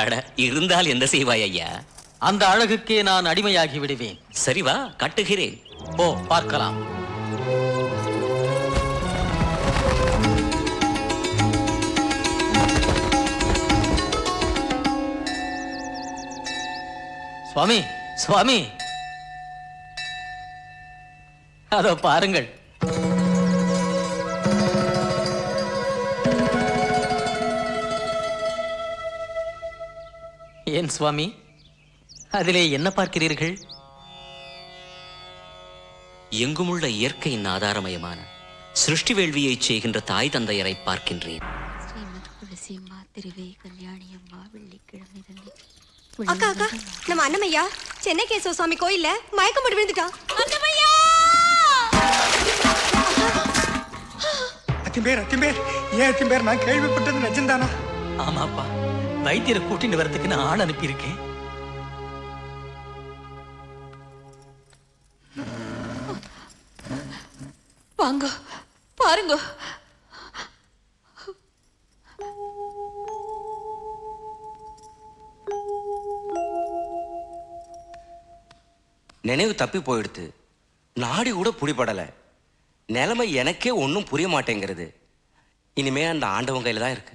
அட, இருந்தால் என்ன செய்வாய் ஐயா? அந்த அழகுக்கே நான் அடிமையாகி விடுவேன். சரி வா, கட்டுகிறேன். ஓ, பார்க்கலாம். சுவாமி, சுவாமி, அதோ பாருங்கள். ஏன் சுவாமி, அதிலே என்ன பார்க்கிறீர்கள்? எங்குமுள்ள இயற்கையின் ஆதாரமயமான சிருஷ்டி வேள்வியை செய்கின்ற தாய் தந்தையரை பார்க்கின்றேன். அக்கா அக்கா, நம்ம அண்ணமையா சென்னை கேசவ சுவாமி கோயில்ல மயக்கம் போட்டு விழுந்துட்டான். அண்ணமையா! அத்திம்பேர் ஏன் அத்திம்பேர், நான் கேள்விப்பட்டது நிஜம்தானா? ஆமாப்பா, வைத்தியரை கூட்டிட்டு வரதுக்கு நான் ஆள் அனுப்பியிருக்கேன். வாங்க பாருங்க. நினைவு தப்பி போயிடுத்து. நாடி கூட புடிபடல. நிலைமை எனக்கே ஒன்றும் புரிய மாட்டேங்கிறது. இனிமே அந்த ஆண்டவன் கையில தான் இருக்கு.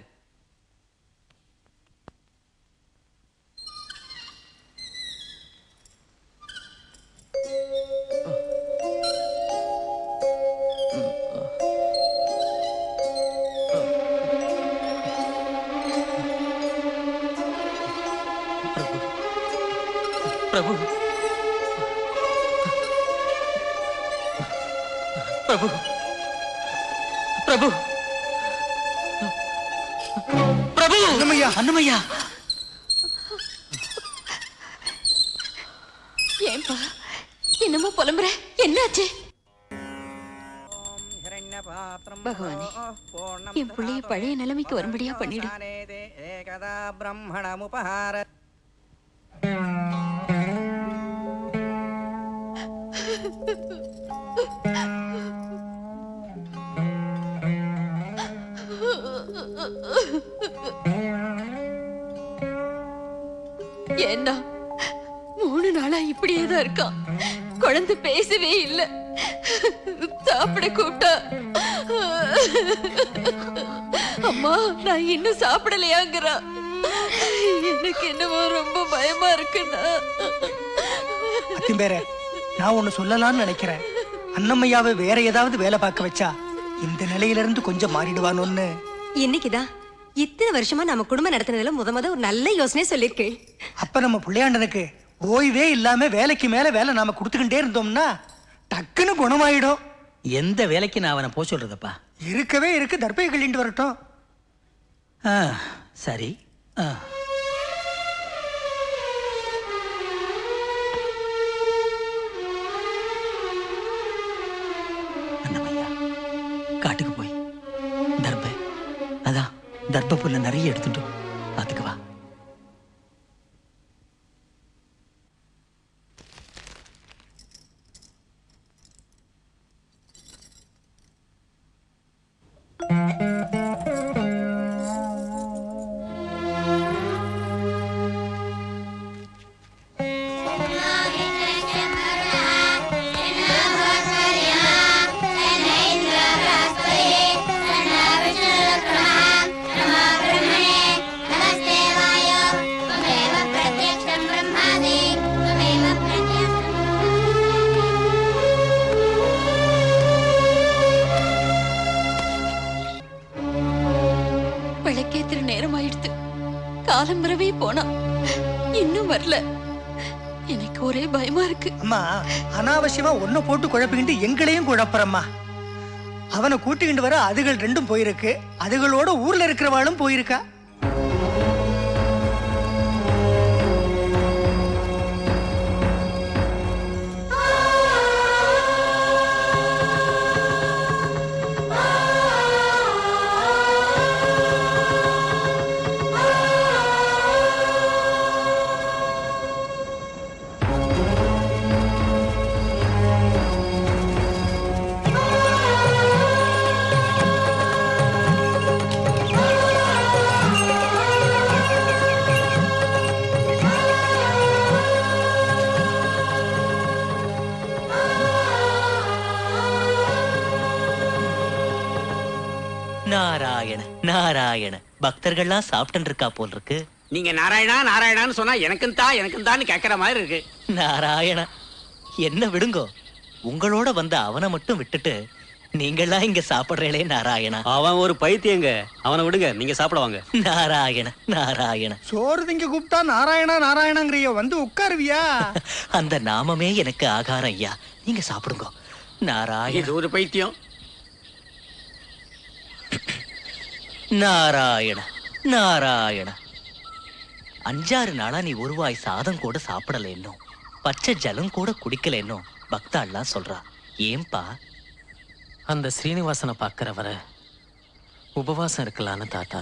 பிரபு, பிரபு, பிரபு, பிரபு! அண்ணமையா, அண்ணமையா! ஏன்பா என்னமோ புலம்புற? என்னாச்சு? பகவானே, என் பிள்ளைய பழைய நிலைமைக்கு வரும்படியா பண்ணிடு. ஏன்னா 3 நாளா இப்படியேதான் இருக்கான். குழந்தை பேசவே இல்லை. சாப்பிட கூப்பிட்டா, அம்மா நான் இன்னும் சாப்பிடலையாங்கிறா. எனக்கு என்னவோ ரொம்ப பயமா இருக்குண்ணா. அத்திம்பேர, நான் ஒண்ணு சொல்லலாம்னு நினைக்கிறேன். அண்ணமையாவை வேற ஏதாவது வேலை பார்க்க வச்சா இந்த நிலையிலிருந்து கொஞ்சம் மாறிடுவானோன்னு. இன்னைக்குதான் இத்தனை வருஷமா நம்ம குடும்பம் நடத்தினதுல முத ஒரு நல்ல யோசனை சொல்லிருக்கேன். அப்ப நம்ம பிள்ளையாண்டனுக்கு ஓய்வே இல்லாம வேலைக்கு மேல வேலை நாம கொடுத்துக்கிட்டே இருந்தோம்னா டக்குன்னு குணமாயிடும். எந்த வேலைக்கு நான் அவனை போக சொல்றதப்பா? இருக்கவே இருக்கு, தர்பை கழிண்டு வரட்டும். சரி. அண்ணமையா, காட்டுக்கு போய் தர்ப புல்ல நிறைய எடுத்துட்டு அதுக்கு வா. காலம்பரவே போனா இன்னும் வரல. எனக்கு ஒரே பயமா இருக்கு. அம்மா, அனாவசியமா ஒன்ன போட்டு குழப்பிக்கிட்டு எங்களையும் குழப்பறம்மா. அவனை கூட்டிக்கிட்டு வர அதுகள் 2 போயிருக்கு. அதுகளோட ஊர்ல இருக்கிறவாளும் போயிருக்கா. நாராயண நாராயண பக்தர்கள்லாம் சாப்பிட்டு இருக்கா போல் இருக்கு. நீங்க நாராயணா நாராயணான்னு சொன்னா எனக்கும் தான் கேட்கற மாதிரி இருக்கு. நாராயண என்ன விடுங்கோ, உங்களோட வந்த அவனை மட்டும் விட்டுட்டு நீங்களாம் இங்க சாப்பிடுறீங்களே நாராயணா. அவன் ஒரு பைத்தியங்க, அவனை விடுங்க, நீங்க சாப்பிடுவாங்க. நாராயண நாராயண. சோறு திங்க கூப்பிட்டா நாராயணா நாராயணங்கிறிய, வந்து உட்காருவியா? அந்த நாமமே எனக்கு ஆகாரம் ஐயா, நீங்க சாப்பிடுங்க. நாராயண இது ஒரு பைத்தியம். நாராயண நாராயண. 5-6 நாளா நீ ஒரு வாய் சாதம் கூட சாப்பிடல, இன்னும் பச்சை ஜலம் கூட குடிக்கல, இன்னும் பக்தாள்லாம் சொல்றா. ஏன்பா? அந்த ஸ்ரீனிவாசனை பார்க்கறவரை உபவாசம் இருக்கலான்னு தாத்தா.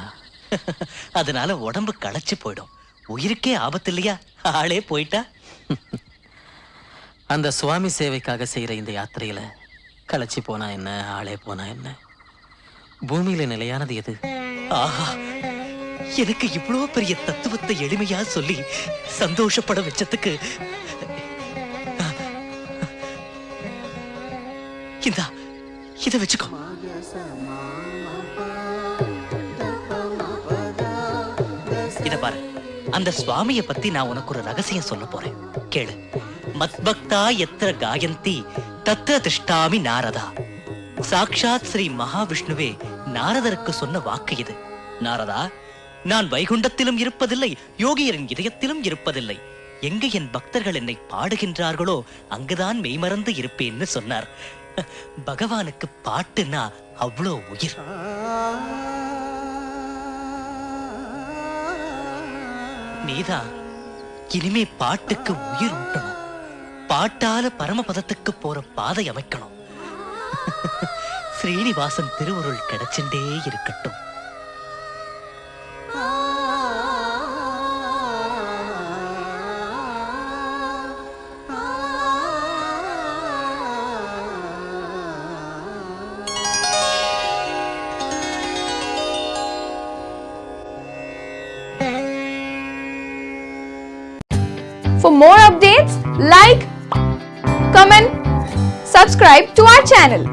அதனால உடம்பு களைச்சு போயிடும், உயிருக்கே ஆபத்து இல்லையா? ஆளே போயிட்டா. அந்த சுவாமி சேவைக்காக செய்யற இந்த யாத்திரையில களைச்சி போனா என்ன, ஆளே போனா என்ன, பூமியில நிலையானது எது? ஆஹா, எனக்கு இவ்வளோ பெரிய தத்துவத்தை எளிமையா சொல்லி சந்தோஷப்பட வச்சதுக்கு இந்தா இத வச்சுக்கோ. இத பாரு, அந்த சுவாமியை பத்தி நான் உனக்கு ஒரு ரகசியம் சொல்ல போறேன், கேளு. மத்பக்தா எத்திர காயந்தி தத்ர திஷ்டாமி நாரதா. சாக்ஷாத் ஸ்ரீ மகாவிஷ்ணுவே நாரதருக்கு சொன்ன வாக்கு இது. நாரதா, நான் வைகுண்டத்திலும் இருப்பதில்லை, யோகியரின் இதயத்திலும் இருப்பதில்லை. எங்க என் பக்தர்கள் என்னை பாடுகின்றார்களோ அங்குதான் மெய்மறந்து இருப்பேன்னு சொன்னார். பகவானுக்கு பாட்டுன்னா அவ்வளோ உயிர். நீதான் இனிமே பாட்டுக்கு உயிர் ஊட்டணும், பாட்டால பரமபதத்துக்கு போற பாதை அமைக்கணும். ஸ்ரீனிவாசன் திருவருள் கிடைச்சுட்டே இருக்கட்டும். For more updates, like, comment, subscribe to our channel.